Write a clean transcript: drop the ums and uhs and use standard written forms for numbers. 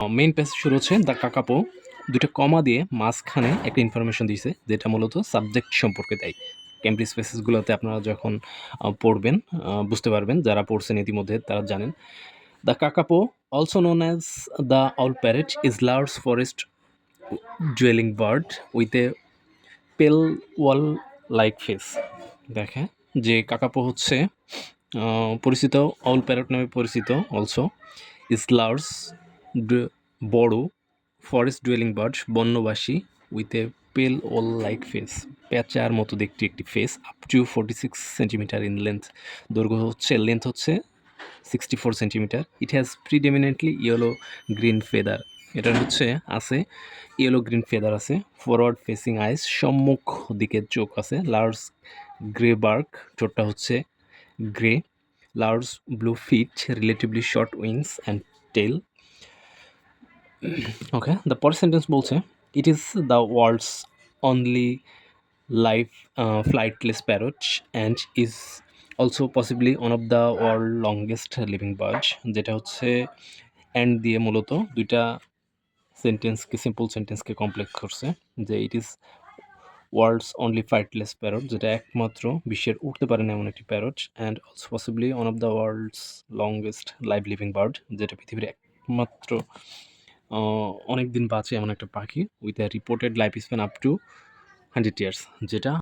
Main passage শুরু হচ্ছে the kakapo, দুইটা কমা দিয়ে মাঝখানে একটা ইনফরমেশন দিয়েছে যেটা মূলত সাবজেক্ট সম্পর্কে দেয়। ক্যামব্রিজ প্যাসেজগুলোতে আপনারা যখন পড়বেন বুঝতে পারবেন, যারা পড়ছেন ইতিমধ্যে তারা জানেন। The kakapo, also known as the owl parrot, is large forest dwelling bird with a pale owl like face. দেখে যে কাকাপো হচ্ছে পরিচিত, আউল প্যারট নামে পরিচিত। অলসো ইজ লার্জ, বড়, ফরেস্ট ডুয়েলিং বার্ড বন্যবাসী, with a pale owl like face, প্যাঁচার মতো দেখতে একটি face, up to 46 centimetre in length, দৈর্ঘ্য হচ্ছে, লেন্থ হচ্ছে 64 centimetre. It has predominantly yellow green feather, এটার হচ্ছে আছে ইয়েলো গ্রিন ফেদার আছে। ফরওয়ার্ড ফেসিং আইস, সম্মুখ দিকের চোখ আছে। লার্জ গ্রে বার্ক, ঠোঁটটা হচ্ছে grey. Large blue feet, relatively short wings and tail. Okay, the পরের সেন্টেন্স বলছে, it is the world's only life flightless parrot and is also possibly one of the world longest living bird. যেটা হচ্ছে and দিয়ে মূলত দুইটা সেন্টেন্সকে, simple সেন্টেন্সকে complex করছে, যে it is world's only flightless parrot, যেটা একমাত্র বিশ্বের উঠতে পারে না এমন একটি parrot, and also possibly one of the world's longest live living bird, যেটা পৃথিবীর একমাত্র অনেক দিন বাঁচে এমন একটা পাখি, with a reported life span up to 100 years, যেটা